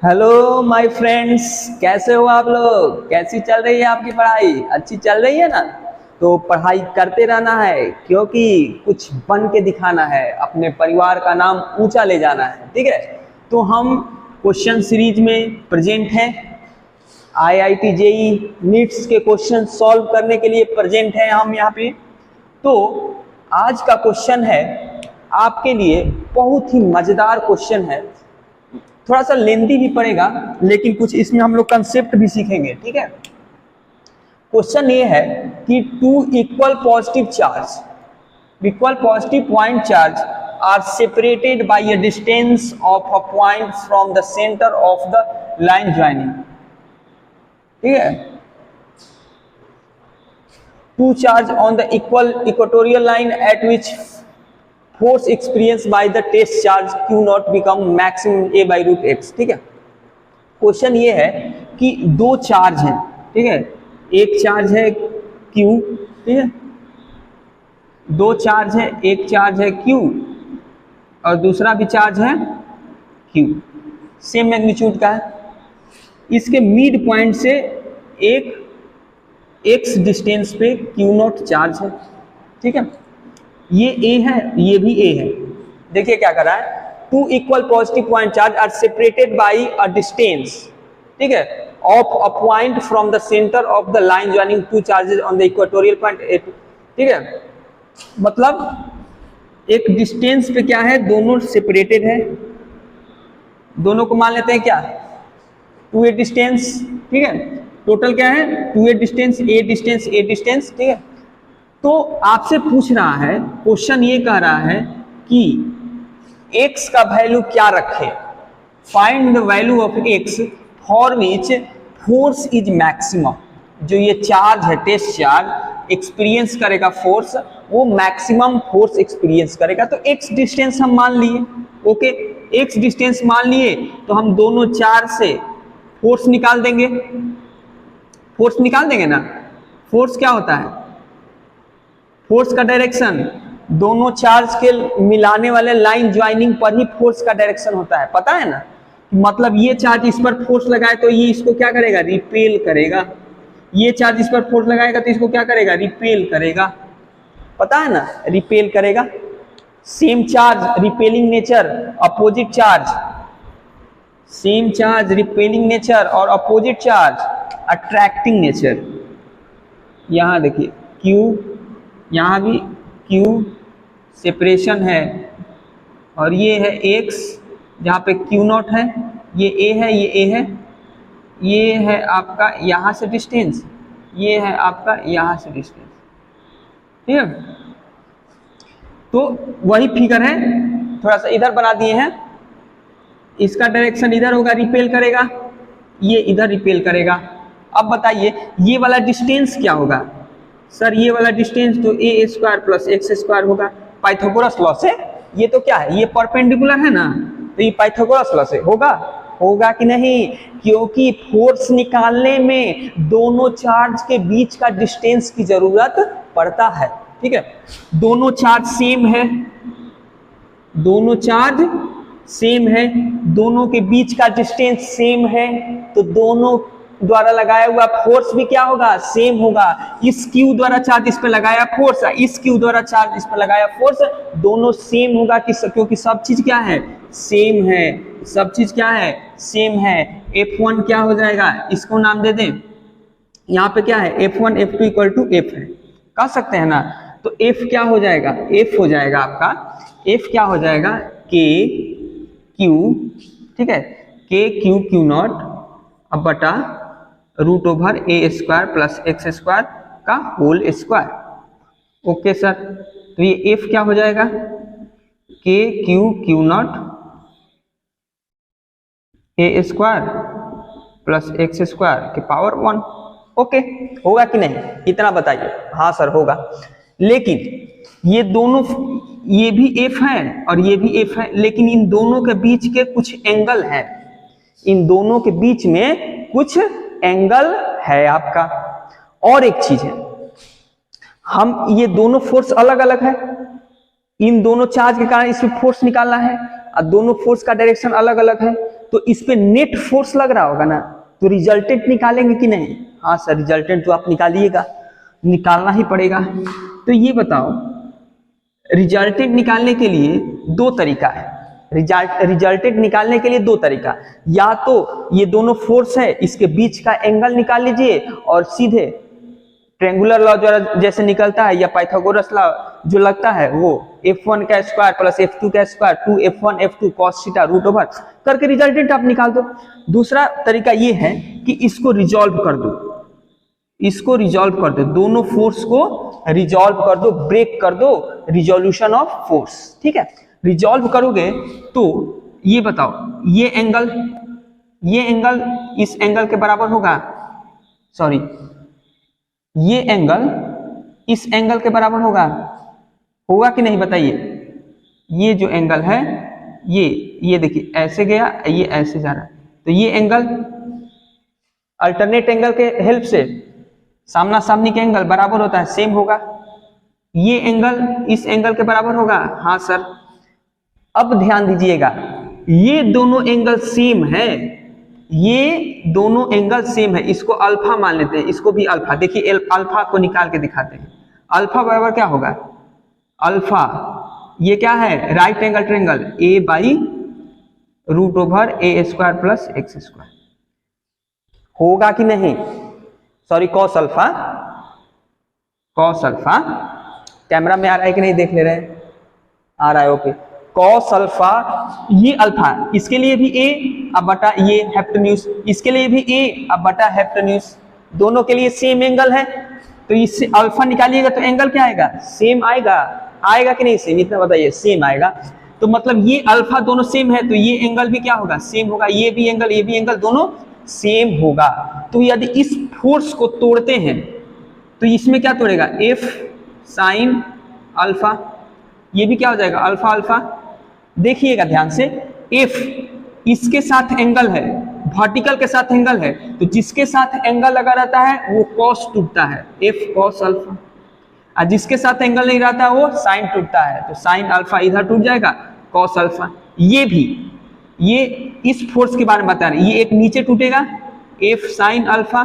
Hello my friends, कैसे हो आप लोग? कैसी चल रही है आपकी पढ़ाई? अच्छी चल रही है ना? तो पढ़ाई करते रहना है, क्योंकि कुछ बन के दिखाना है, अपने परिवार का नाम ऊंचा ले जाना है। ठीक है, तो हम क्वेश्चन सीरीज में प्रेजेंट हैं। आईआईटी जेई नीट्स के क्वेश्चन सॉल्व करने के लिए प्रेजेंट हैं हम यहाँ पे। तो आज का क्वेश्चन है आपके लिए बहुत ही मजेदार क्वेश्चन है। थोड़ा सा लेंथी भी पड़ेगा, लेकिन कुछ इसमें हम लोग कंसेप्ट भी सीखेंगे। ठीक है, क्वेश्चन ये है कि two equal positive point charge are separated by a distance of a point from the centre of the line joining. ठीक है, two charge on the equatorial line at which force experience by the test charge Q not become maximum A by root x. ठीक है, question ये है कि दो charge हैं। ठीक है, एक चार्ज है Q, ठीक है, दो चार्ज है, एक चार्ज है Q और दूसरा भी चार्ज है Q, सेम मैग्नीट्यूड का है। इसके मिड पॉइंट से एक x डिस्टेंस पे Q नॉट चार्ज है। ठीक है, ये A है, ये भी A है। देखिए क्या कर रहा है, two equal positive point charge are separated by a distance, ठीक है, of a point from the centre of the line joining two charges on the equatorial point A। ठीक है, मतलब एक डिस्टेंस पे क्या है, दोनों सेपरेटेड है। दोनों को मान लेते हैं क्या, 2A डिस्टेंस। ठीक है, टोटल क्या है, 2A distance, A distance, A distance. ठीक है, तो आपसे पूछ रहा है, क्वेश्चन ये कह रहा है कि x का वैल्यू क्या रखे, find the value of x for which force is maximum. जो ये चार्ज है, टेस्ट चार्ज एक्सपीरियंस करेगा फोर्स, वो मैक्सिमम फोर्स एक्सपीरियंस करेगा। तो x डिस्टेंस हम मान लिए, ओके, x डिस्टेंस मान लिए, तो हम दोनों चार्ज से फोर्स निकाल देंगे। फोर्स निकाल देंगे ना, फोर्स क्या होता है, फोर्स का डायरेक्शन दोनों चार्ज के मिलाने वाले लाइन ज्वाइनिंग पर ही फोर्स का डायरेक्शन होता है, पता है ना। मतलब ये चार्ज इस पर फोर्स लगाए तो ये इसको क्या करेगा, रिपेल करेगा। ये चार्ज इस पर फोर्स लगाएगा तो इसको क्या करेगा, रिपेल करेगा, पता है ना, रिपेल करेगा। Same charge repelling nature, opposite charge, same charge repelling nature और अपोजिट चार्ज अट्रैक्टिंग नेचर। यहां देखिए Q, यहाँ भी Q सेपरेशन है, और ये है x जहाँ पे Q नॉट है, ये A है, ये A है, ये है आपका यहाँ से डिस्टेंस, ये है आपका यहाँ से डिस्टेंस। ठीक है, तो वही फिगर है, थोड़ा सा इधर बना दिए हैं। इसका डायरेक्शन इधर होगा, रिपेल करेगा, ये इधर रिपेल करेगा। अब बताइए ये वाला डिस्टेंस क्या होगा, सर ये वाला डिस्टेंस तो ए स्क्वायर प्लस एक्स स्क्वायर होगा, पाइथागोरस लॉ से। ये तो क्या है, ये परपेंडिकुलर है ना, तो ये पाइथागोरस लॉ से होगा। होगा कि नहीं, क्योंकि फोर्स निकालने में दोनों चार्ज के बीच का डिस्टेंस की जरूरत पड़ता है। ठीक है, दोनों चार्ज सेम है, दोनों चार्ज सेम है, दोनों के बीच का डिस्टेंस सेम है, तो दोनों द्वारा लगाया हुआ फोर्स भी क्या होगा, सेम होगा। इस Q द्वारा चार्ज इस पर लगाया फोर्स, इस Q द्वारा चार्ज इस पर लगाया फोर्स, दोनों सेम होगा, क्योंकि सब चीज क्या है, सेम है। सब चीज क्या है, सेम है। F1 क्या हो जाएगा, इसको नाम दे दें, यहाँ पे क्या है, F1 F2 equal to F है, कह सकते हैं ना। तो F क्या हो जाएगा, F हो जाएगा आपका, F क्या हो जाएगा, K Q, ठीक है, K Q Q नॉट अब बटा root over A square plus x square का होल स्क्वायर। ओके सर, तो ये F क्या हो जाएगा, K Q Q not A square plus x square के पावर 1। ओके, होगा कि नहीं, इतना बताइए। हाँ सर होगा, लेकिन ये दोनों, ये भी F है और ये भी F है, लेकिन इन दोनों के बीच के कुछ एंगल है, इन दोनों के बीच में कुछ एंगल है आपका। और एक चीज है, हम ये दोनों फोर्स अलग अलग है, इन दोनों चार्ज के कारण इसमें फोर्स निकालना है, और दोनों फोर्स का डायरेक्शन अलग अलग है। तो इस पे नेट फोर्स लग रहा होगा ना, तो रिजल्टेंट निकालेंगे कि नहीं? हाँ सर, रिजल्टेंट तो आप निकालिएगा, निकालना ही पड़ेगा। तो ये बताओ, रिजल्टेंट निकालने के लिए दो तरीका है। रिजल्टेंट निकालने के लिए दो तरीका, या तो ये दोनों फोर्स है इसके बीच का एंगल निकाल लीजिए और सीधे ट्रायंगुलर लॉ जैसे निकलता है या पाइथागोरस लॉ जो लगता है वो f1 का स्क्वायर प्लस f2 का square 2f1 f2 cos theta root over करके रिजल्टेंट आप निकाल दो। दूसरा तरीका ये है कि इसको रिजॉल्व कर दो, इसको रिजॉल्व कर दो, दोनों फोर्स को रिजॉल्व कर दो, ब्रेक कर दो, रिजोल्यूशन ऑफ फोर्स। ठीक है, रिजॉल्व करोगे तो ये बताओ, ये एंगल इस एंगल के बराबर होगा, सॉरी ये एंगल इस एंगल के बराबर होगा कि नहीं बताइए? ये जो एंगल है ये देखिए ऐसे गया, ये ऐसे जा रहा है, तो ये एंगल अल्टरनेट एंगल के हेल्प से सामना सामनी के एंगल बराबर होता है, सेम होगा। ये एंगल इस एंगल के बराबर होगा, हाँ सर। अब ध्यान दीजिएगा, ये दोनों एंगल सेम है, ये दोनों एंगल सेम है, इसको अल्फा मान लेते हैं, इसको भी अल्फा। देखिए अल्फा को निकाल के दिखाते हैं। अल्फा बराबर क्या होगा? अल्फा ये क्या है? Right angle triangle, a by root over a square plus x square होगा कि नहीं? Sorry cos alpha, cos alpha. Camera में आ रहा है कि नहीं देख ले रहे हैं? आ रहा है, ओके। कॉस अल्फा, ये अल्फा, इसके लिए भी ए अब बटा ये हेप्टेन्यूज, इसके लिए भी ए अब बटा हेप्टेन्यूज, दोनों के लिए सेम एंगल है, तो इससे अल्फा निकालिएगा तो एंगल क्या आएगा? सेम आएगा कि नहीं सेम? इतना बताइए, सेम आएगा। तो मतलब ये अल्फा दोनों सेम है, तो ये एंगल भी क्या होगा? सेम होगा। ये भी एंगल दोनों सेम होगा। तो यदि इस फोर्स को तोड़ते हैं तो इसमें क्या तोड़ेगा? एफ साइन अल्फा, ये भी क्या हो जाएगा? Alpha alpha. देखिएगा ध्यान से, एफ इसके साथ एंगल है, वर्टिकल के साथ एंगल है, तो जिसके साथ एंगल लगा रहता है वो कॉस टूटता है, एफ कॉस अल्फा, और जिसके साथ एंगल नहीं रहता वो साइन टूटता है, तो साइन अल्फा इधर टूट जाएगा, कॉस अल्फा। ये भी, ये इस फोर्स के बारे में बता रहे हैं, ये एक नीचे टूटेगा एफ साइन अल्फा,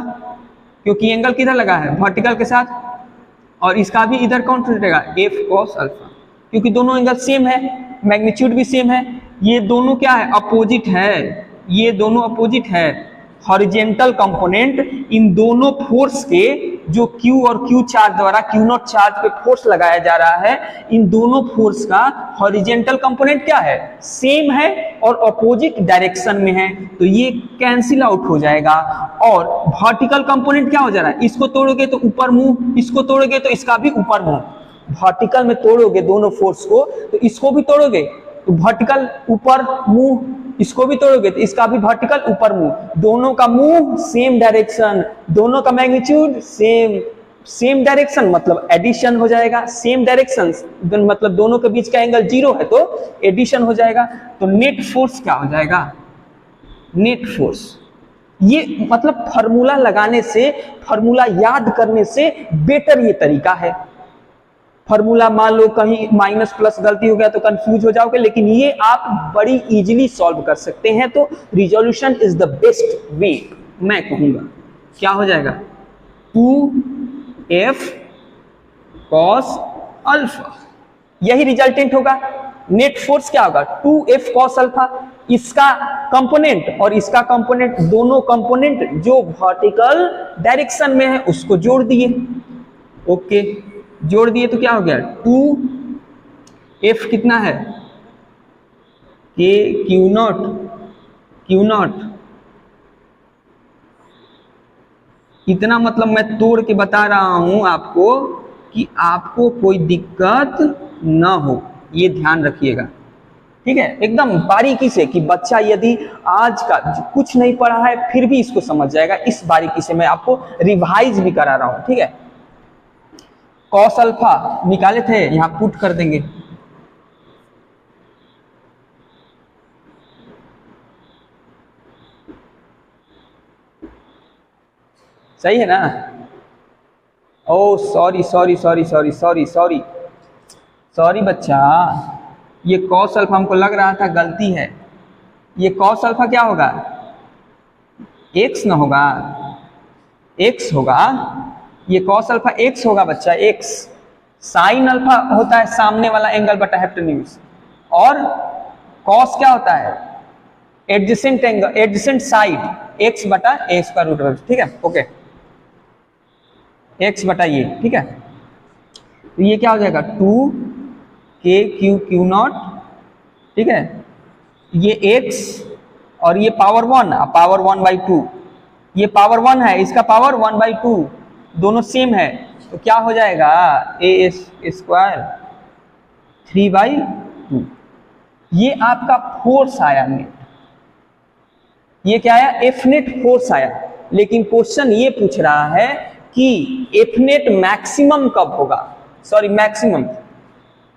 क्योंकि एंगल किधर लगा है? वर्टिकल के साथ, और इसका भी इधर कौन टूटेगा? एफ कॉस अल्फा, क्योंकि दोनों एंगल सेम है, मैग्नीट्यूड भी सेम है। ये दोनों क्या है? अपोजिट है, ये दोनों अपोजिट है। हॉरिजेंटल कंपोनेंट इन दोनों फोर्स के, जो Q और Q चार्ज द्वारा Q नॉट चार्ज पे फोर्स लगाया जा रहा है, इन दोनों फोर्स का हॉरिजेंटल कंपोनेंट क्या है? सेम है और अपोजिट डायरेक्शन में है, तो ये कैंसिल आउट हो जाएगा। और वर्टिकल कंपोनेंट क्या हो जा रहा है? इसको तोड़ोगे तो ऊपर मुंह, इसको तोड़ोगे तो इसका भी ऊपर मुंह। वर्टिकल में तोड़ोगे दोनों फोर्स को तो इसको भी तोड़ोगे तो वर्टिकल ऊपर मुंह, इसको भी तोड़ोगे तो इसका भी वर्टिकल ऊपर मुंह, दोनों का मुंह सेम डायरेक्शन, दोनों का मैग्नीट्यूड सेम डायरेक्शन, मतलब एडिशन हो जाएगा। सेम डायरेक्शन मतलब दोनों के बीच का एंगल 0 है तो एडिशन हो जाएगा। तो नेट फोर्स क्या हो जाएगा? Net force. ये मतलब फॉर्मूला लगाने से, फॉर्मूला याद करने से बेटर ये तरीका है। फॉर्मूला मान लो कहीं माइनस प्लस गलती हो गया तो कंफ्यूज हो जाओगे, लेकिन ये आप बड़ी इजीली सॉल्व कर सकते हैं। तो resolution is the best way, मैं कहूंगा। क्या हो जाएगा? 2f cos अल्फा, यही रिजल्टेंट होगा। नेट फोर्स क्या होगा? 2f cos अल्फा, इसका कंपोनेंट और इसका कंपोनेंट, दोनों कंपोनेंट जो वर्टिकल डायरेक्शन में है उसको जोड़ दिए, ओके जोड़ दिए तो क्या हो गया? 2f कितना है? k Q नॉट इतना, मतलब मैं तोड़ के बता रहा हूं आपको कि आपको कोई दिक्कत ना हो, ये ध्यान रखिएगा, ठीक है, एकदम बारीकी से, कि बच्चा यदि आज का कुछ नहीं पढ़ा है फिर भी इसको समझ जाएगा। इस बारीकी से मैं आपको रिवाइज भी करा रहा हूं, ठीक है। कॉस अल्फा निकाले थे, यहां पुट कर देंगे, सही है ना? ओ सॉरी बच्चा, ये कॉस अल्फा हमको लग रहा था गलती है, ये कॉस अल्फा क्या होगा, एक्स ना होगा, एक्स होगा, ये कॉस अल्फा एक्स होगा बच्चा, एक्स। साइन अल्फा होता है सामने वाला एंगल बटा हाइपोटेन्यूज, और कॉस क्या होता है, adjacent angle, adjacent side, x बटा ए स्क्वायर रूट ऑफ, ठीक है, ओके, एक्स बटा ये, ठीक है। तो ये क्या हो जाएगा 2k क्यू क्यू नॉट, ठीक है, ये x और ये पावर 1, पावर 1/2, ये पावर 1 है, इसका पावर 1/2, दोनों सेम है, तो क्या हो जाएगा ए स्क्वायर 3/2। ये आपका फोर्स आया नेट, ये क्या आया, एफ नेट फोर्स आया। लेकिन क्वेश्चन ये पूछ रहा है कि एफ नेट मैक्सिमम कब होगा, sorry maximum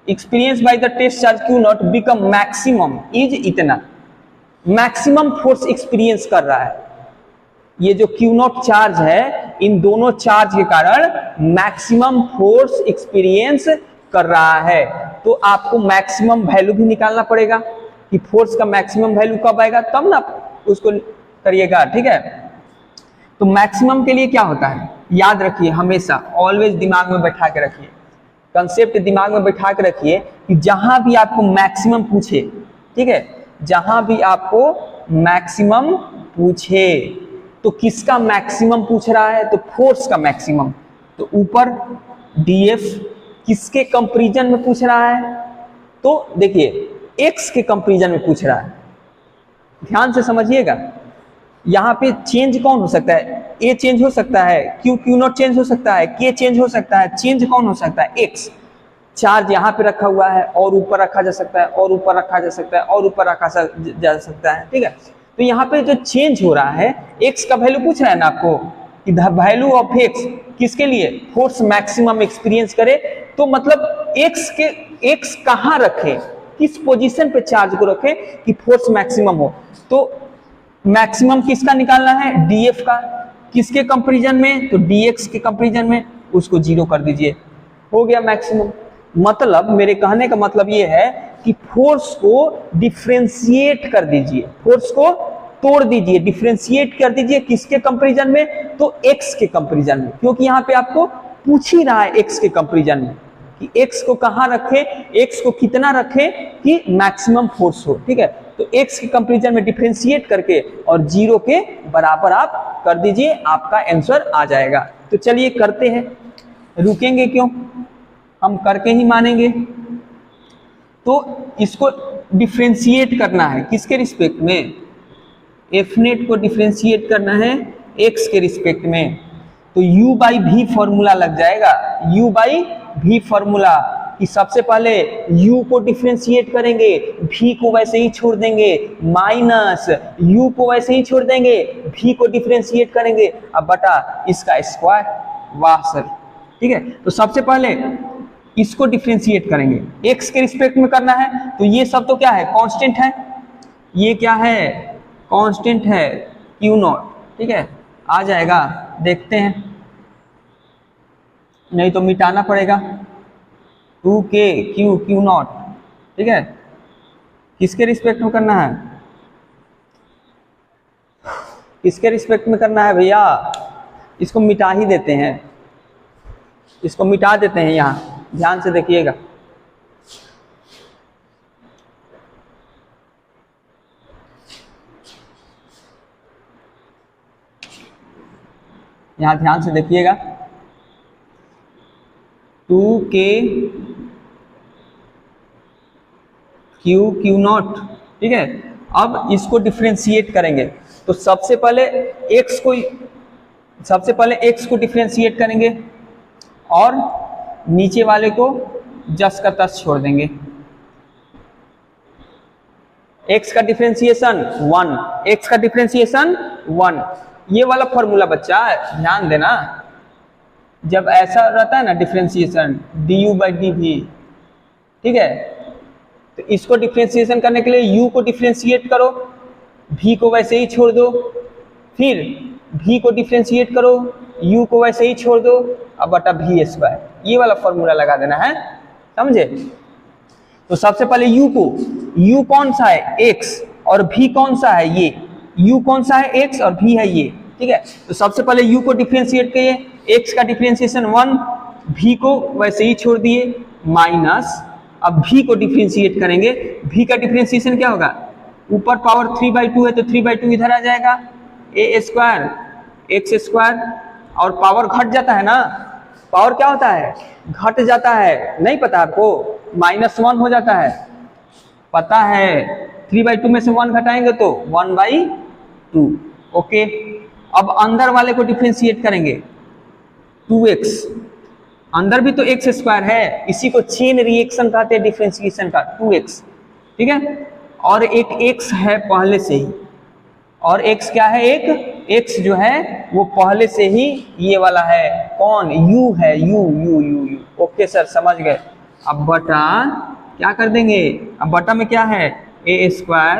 experience by the test charge Q not become maximum is इतना, मैक्सिमम फोर्स एक्सपीरियंस कर रहा है। ये जो क्यू नॉट चार्ज है, इन दोनों चार्ज के कारण मैक्सिमम फोर्स एक्सपीरियंस कर रहा है। तो आपको मैक्सिमम वैल्यू भी निकालना पड़ेगा कि फोर्स का मैक्सिमम वैल्यू कब आएगा, तब ना उसको करिएगा, ठीक है। तो मैक्सिमम के लिए क्या होता है, याद रखिए हमेशा, ऑलवेज दिमाग में बैठा के रखिए, कंसेप्ट दिमाग में बैठा के रखिए कि जहां भी आपको मैक्सिमम पूछे, ठीक है, जहां भी आपको मैक्सिमम पूछे, तो किसका मैक्सिमम पूछ रहा है, तो फोर्स का मैक्सिमम। तो ऊपर डीएफ किसके कंपैरिजन में पूछ रहा है, तो देखिए एक्स के कंपैरिजन में पूछ रहा है, ध्यान से समझिएगा। यहाँ पे चेंज कौन हो सकता है, ए चेंज हो सकता है, क्यू नॉट चेंज हो सकता है, के चेंज हो सकता है, चेंज कौन हो सकता है, एक्स। चार्ज यहाँ पे रखा हुआ है और ऊपर रखा जा सकता है, और ऊपर रखा जा सकता है, और ऊपर रखा जा सकता है, ठीक है। तो यहाँ पे जो चेंज हो रहा है, एक्स का वैल्यू पूछ रहा है ना आपको कि द वैल्यू ऑफ एक्स किसके लिए, फोर्स मैक्सिमम एक्सपीरियंस करे, तो मतलब एक्स कहाँ रखे, किस पोजीशन पे चार्ज को रखे कि फोर्स मैक्सिमम हो। तो मैक्सिमम किसका निकालना है, डीएफ का, किसके कंपैरिजन में, तो डीएक्स के कंपैरिजन में, उसको 0 कर दीजिए, हो गया मैक्सिमम। मतलब मेरे कहने का मतलब ये है कि फोर्स को डिफरेंशिएट कर दीजिए, फोर्स को तोड़ दीजिए, डिफरेंशिएट कर दीजिए, किसके कंपैरिजन में, तो एक्स के कंपैरिजन में, क्योंकि यहाँ पे आपको पूछ ही रहा है एक्स के कंपैरिजन में कि एक्स को कहाँ रखे, एक्स को कितना रखे कि मैक्सिमम फोर्स हो, ठीक है। तो एक्स के कंपैरिजन में डिफरेंशिएट करके और 0 के बराबर आप कर दीजिए, आपका आंसर आ जाएगा। तो चलिए करते हैं, रुकेंगे क्यों, हम करके ही मानेंगे। तो इसको डिफरेंशिएट करना है किसके रिस्पेक्ट में, एफ नेट को डिफरेंशिएट करना है एक्स के रिस्पेक्ट में। तो u बाई भी फॉर्मूला लग जाएगा, u बाई भी फॉर्मूला कि सबसे पहले u को डिफरेंशिएट करेंगे, v को वैसे ही छोड़ देंगे, माइनस u को वैसे ही छोड़ देंगे, v को डिफरेंशिएट करेंगे, अब बटा इसका स्क्वायर, वाह सर, ठीक है। तो सबसे पहले इसको डिफरेंशिएट करेंगे, x के रिस्पेक्ट में करना है, तो ये सब तो क्या है, कांस्टेंट है, ये क्या है, कांस्टेंट है q नॉट, ठीक है, आ जाएगा, देखते हैं, नहीं तो मिटाना पड़ेगा, 2k क्यू नॉट, ठीक है, किसके रिस्पेक्ट में करना है, किसके रिस्पेक्ट में करना है भैया, इसको मिटा ही देते हैं, इसको मिटा देते हैं, यहाँ ध्यान से देखिएगा, यहाँ ध्यान से देखिएगा, 2k क्यू नॉट, ठीक है। अब इसको डिफरेंशिएट करेंगे, तो सबसे पहले x को डिफरेंशिएट करेंगे और नीचे वाले को जस का तस छोड़ देंगे। x का डिफरेंशिएशन 1, x का डिफरेंशिएशन 1, ये वाला फॉर्मूला बच्चा ध्यान देना, जब ऐसा रहता है ना डिफरेंशिएशन du बाई dv, ठीक है, तो इसको डिफरेंशिएशन करने के लिए u को डिफरेंशिएट करो, v को वैसे ही छोड़ दो, फिर v को डिफरेंशिएट करो, u को वैसे ही छोड़ दो, अब बटा v स्क्वायर, ये वाला फॉर्मूला लगा देना है, समझे। तो सबसे पहले u कौन सा है, x, और v कौन सा है, ये u कौन सा है, x, और v है ये, ठीक है। तो सबसे पहले u को डिफरेंशिएट किए, x का डिफरेंशिएशन 1, v को वैसे ही छोड़ दिए माइनस, अब v को डिफरेंशिएट करेंगे, v का डिफरेंशिएशन क्या होगा, ऊपर पावर 3/2 है तो 3/2 इधर आ जाएगा, a स्क्वायर x स्क्वायर, और पावर घट जाता है ना, पावर क्या होता है, घट जाता है, नहीं पता आपको, -1 हो जाता है, पता है, 3/2 में से 1 घटाएंगे तो 1/2, ओके। अब अंदर वाले को डिफरेंशिएट करेंगे, 2x, अंदर भी तो x स्क्वायर है, इसी को चेन रिएक्शन कहते हैं डिफरेंशिएशन का, 2x, ठीक है। और एक x है पहले से ही, और x क्या है, एक x जो है वो पहले से ही ये वाला है, कौन, u है, u, ओके सर समझ गए। अब बटा क्या कर देंगे, अब बटा में क्या है, a स्क्वायर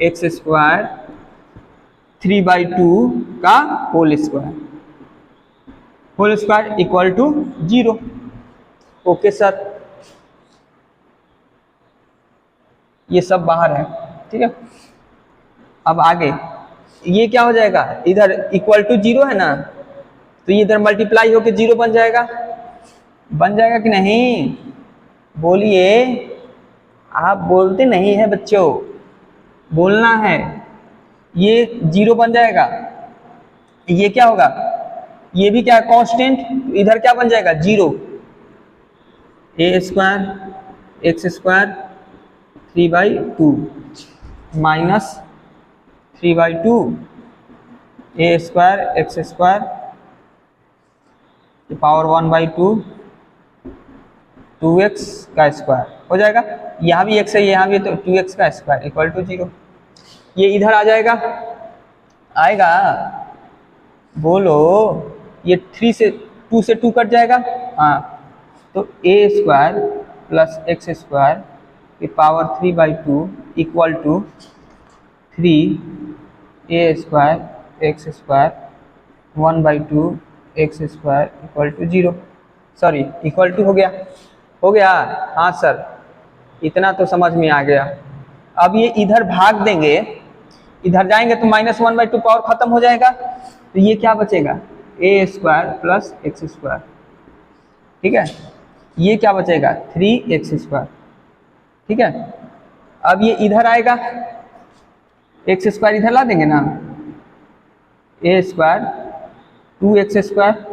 x स्क्वायर 3/2 का whole square equal to 0, okay sir. ये सब बाहर है, ठीक है। अब आगे ये क्या हो जाएगा, इधर इक्वल टू 0 है ना, तो ये इधर मल्टीप्लाई होके 0 बन जाएगा कि नहीं, बोलिए, आप बोलते नहीं है बच्चों, बोलना है, ये 0 बन जाएगा, ये क्या होगा, ये भी क्या कांस्टेंट, इधर क्या बन जाएगा 0, a square x square 3/2 minus 3/2 a square x square power 1/2 2x का स्क्वायर हो जाएगा, यहाँ भी x है यहाँ भी, तो 2x का स्क्वायर इक्वल टू 0, ये इधर आ जाएगा, आएगा, बोलो, ये 2 से 2 कट जाएगा, हाँ, तो a square plus x square की power 3/2 equal to 3a square x square 1/2 x square equal to 0, sorry equal to हो गया, हाँ सर, इतना तो समझ में आ गया। अब ये इधर भाग देंगे, इधर जाएंगे तो -1/2 पावर खत्म हो जाएगा, तो ये क्या बचेगा, a square plus x square, ठीक है, ये क्या बचेगा 3x स्क्वायर, ठीक है। अब ये इधर आएगा, x स्क्वायर इधर ला देंगे ना, a स्क्वायर 2x स्क्वायर,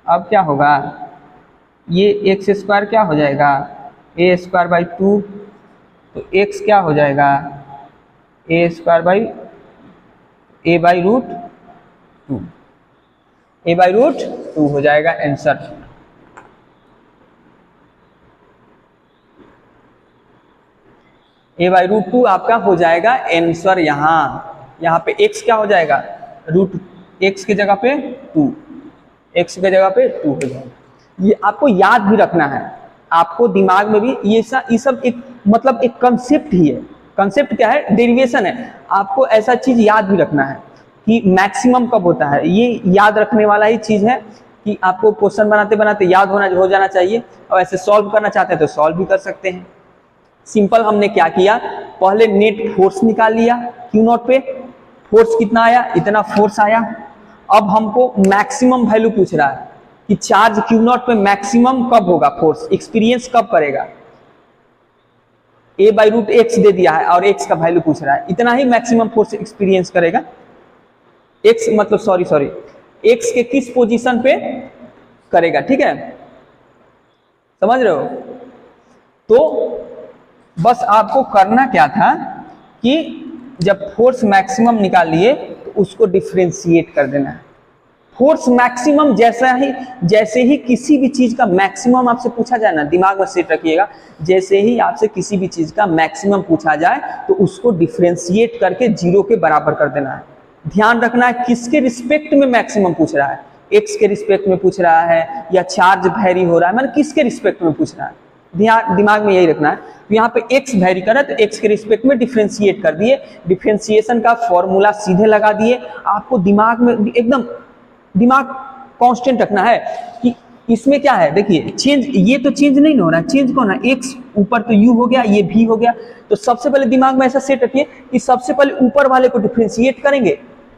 अब क्या होगा, ये x स्क्वायर क्या हो जाएगा, a स्क्वायर बाई 2, तो x क्या हो जाएगा, a square by a by root 2, a by root 2 हो जाएगा आंसर। a बाई रूट 2 आपका हो जाएगा आंसर। यहाँ पे x क्या हो जाएगा, रूट x की जगह पे 2, x की जगह पे 2 हो जाएगा। ये आपको याद भी रखना है, आपको दिमाग में भी ये सब एक मतलब एक कंसेप्ट ही है। कंसेप्ट क्या है, डेरिवेशन है। आपको ऐसा चीज याद भी रखना है कि मैक्सिमम कब होता है, ये याद रखने वाला ही चीज है कि आपको क्वेश्चन बनाते बनाते याद हो जाना चाहिए, और ऐसे सॉल्व करना चाहते हैं तो सॉल्व भी कर सकते हैं। सिंपल हमने क्या किया, पहले नेट फोर्स निकाल लिया, क्यू नॉट पे फोर्स कितना आया, इतना फोर्स आया। अब हमको मैक्सिमम वैल्यू पूछ रहा है कि चार्ज क्यू नॉट पे मैक्सिमम कब होगा, फोर्स एक्सपीरियंस कब करेगा। a बाई रूट एक्स दे दिया है और x का वैल्यू पूछ रहा है, इतना ही मैक्सिमम फोर्स एक्सपीरियंस करेगा। x मतलब सॉरी x के किस पोजीशन पे करेगा, ठीक है, समझ रहे हो। तो बस आपको करना क्या था कि जब फोर्स मैक्सिमम निकाल लिए तो उसको डिफरेंशिएट कर देना है। फोर्स मैक्सिमम जैसे ही किसी भी चीज का मैक्सिमम आपसे पूछा जाए ना, दिमाग में सेट रखिएगा, जैसे ही आपसे किसी भी चीज का मैक्सिमम पूछा जाए तो उसको डिफरेंशिएट करके 0 के बराबर कर देना है। ध्यान रखना है किसके रिस्पेक्ट में मैक्सिमम पूछ रहा है, x के रिस्पेक्ट में पूछ रहा है या चार्ज वैरी हो रहा है, मतलब किसके रिस्पेक्ट में पूछ रहा है, दिमाग में यही रखना है। यहाँ पे x वैरी कर रहा है तो x के रिस्पेक्ट में डिफरेंशिएट कर दिए, डिफरेंशिएशन का फॉर्मूला सीधे लगा दिए। आपको दिमाग में एकदम दिमाग कांस्टेंट रखना है कि इसमें क्या है, देखिए चेंज, ये तो चेंज नहीं हो रहा, चेंज कौन है, x ऊपर तो u हो गया, ये v हो गया। तो सबसे पहले दिमाग में ऐसा सेट रखिए कि सबसे पहले ऊपर वाले को डिफरेंशिएट करेंगे,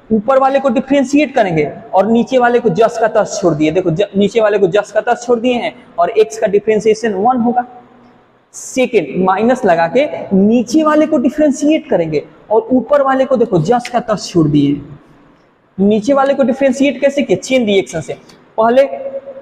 ऊपर वाले को डिफरेंशिएट करेंगे और नीचे वाले को जस का तस छोड़ दिए। देखो नीचे वाले को जस का तस छोड़ दिए हैं और x का डिफरेंशिएशन 1 होगा। सेकेंड माइनस लगा के नीचे वाले को डिफरेंशिएट करेंगे और ऊपर वाले को देखो जस का तस छोड़ दिए। नीचे वाले को डिफरेंशिएट कैसे किए, चेन रिएक्शन से। पहले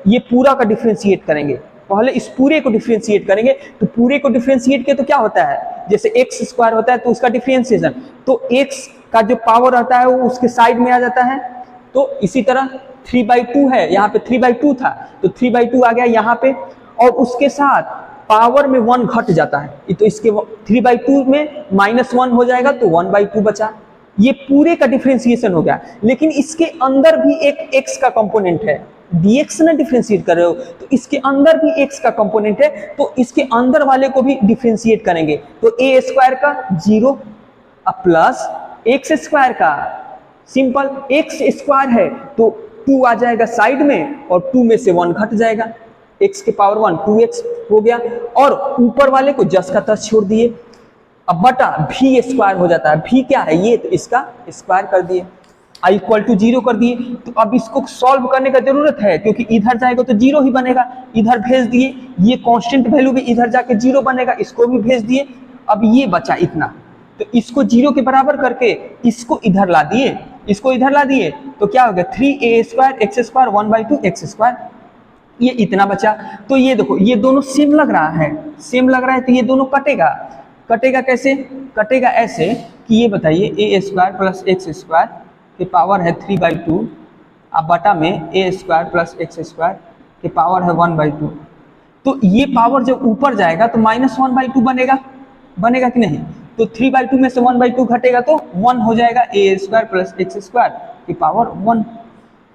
ये पूरा का डिफरेंशिएट करेंगे, पहले इस पूरे को डिफरेंशिएट करेंगे। तो पूरे को डिफरेंशिएट के तो क्या होता है, जैसे एक्स स्क्वायर होता है तो उसका डिफरेंशिएशन, तो एक्स का जो पावर रहता है वो उसके साइड में आ जाता है। तो इसी तरह 3/2 है, यहाँ पे 3/2 था तो 3/2 आ गया यहाँ पे, और उसके साथ पावर में 1 घट जाता है, तो इसके 3/2 में -1 हो जाएगा तो 1/2 बचा। ये पूरे का डिफरेंशिएशन हो गया। लेकिन इसके अंदर भी एक x का कंपोनेंट है, dx ना डिफरेंशिएट कर रहे हो तो इसके अंदर भी x का कंपोनेंट है, तो इसके अंदर वाले को भी डिफरेंशिएट करेंगे। तो a स्क्वायर का 0 प्लस x स्क्वायर का, सिंपल x स्क्वायर है तो 2 आ जाएगा साइड में और 2 में से 1 घट जाएगा, x के पावर 1 2x हो गया, और ऊपर वाले को जस का तस छोड़ दिए। अब बटा v स्क्वायर हो जाता है, v क्या है ये, तो इसका स्क्वायर कर दिए, i इक्वल टू 0 कर दिए। तो अब इसको सॉल्व करने का जरूरत है क्योंकि इधर जाएगा तो 0 ही बनेगा, इधर भेज दिए, ये कांस्टेंट वैल्यू भी इधर जाके 0 बनेगा, इसको भी भेज दिए। अब ये बचा इतना, तो इसको 0 के बराबर करके इसको इधर ला दिए, इसको इधर ला दिए तो क्या हो गया 3a square x square 1/2 x square, ये इतना बचा। तो ये देखो ये दोनों सेम लग रहा है, सेम लग रहा है तो ये दोनों कटेगा। कटेगा कैसे, कटेगा ऐसे कि ये बताइए a square plus x square के पावर है 3/2 अब बटा में a square plus x square के पावर है 1/2। तो ये पावर जब ऊपर जाएगा तो -1/2 बनेगा, बनेगा कि नहीं। तो 3/2 में से 1/2 घटेगा तो 1 हो जाएगा, a square plus x square की पावर 1।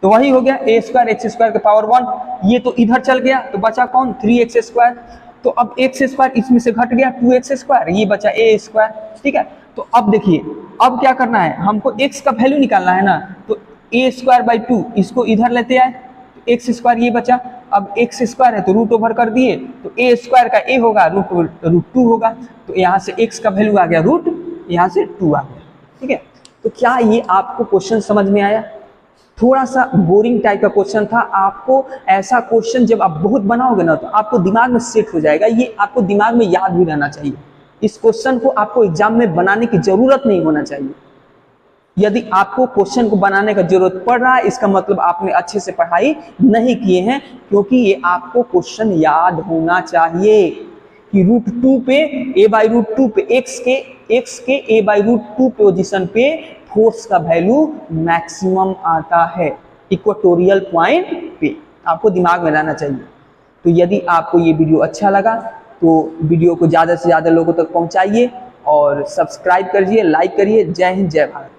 तो वही हो गया a स्क्वायर x स्क्वायर के पावर 1। ये तो इधर चल गया तो बचा कौन 3x स्क्वायर। तो अब x स्क्वायर इसमें से घट गया 2x स्क्वायर, ये बचा a स्क्वायर। ठीक है, तो अब देखिए अब क्या करना है, हमको x का वैल्यू निकालना है ना, तो a स्क्वायर बाई 2 इसको इधर लेते आए, तो x स्क्वायर ये बचा। अब x स्क्वायर है तो रूट ओवर कर दिए, तो a स्क्वायर का a होगा रूट 2 होगा, तो यहाँ से x का वैल्यू आ गया रूट, यहाँ से 2 आ गया। ठीक है, तो क्या ये आपको क्वेश्चन समझ में आया। थोड़ा सा बोरिंग टाइप का क्वेश्चन था, आपको ऐसा क्वेश्चन जब आप बहुत बनाओगे ना तो आपको दिमाग में सेट हो जाएगा, ये आपको दिमाग में याद भी रहना चाहिए। इस क्वेश्चन को आपको एग्जाम में बनाने की जरूरत नहीं होना चाहिए। यदि आपको क्वेश्चन को बनाने का जरूरत पड़ रहा है इसका मतलब आपने अच्छे से पढ़ाई नहीं किए हैं, क्योंकि ये आपको क्वेश्चन याद होना चाहिए कि √2 पे a/√2 पे x के a/√2 पोजीशन पे फोर्स का वैल्यू मैक्सिमम आता है इक्वेटोरियल पॉइंट पे, आपको दिमाग में रहना चाहिए। तो यदि आपको ये वीडियो अच्छा लगा तो वीडियो को ज़्यादा से ज़्यादा लोगों तक पहुंचाइए और सब्सक्राइब करिए, लाइक करिए। जय हिंद, जय भारत।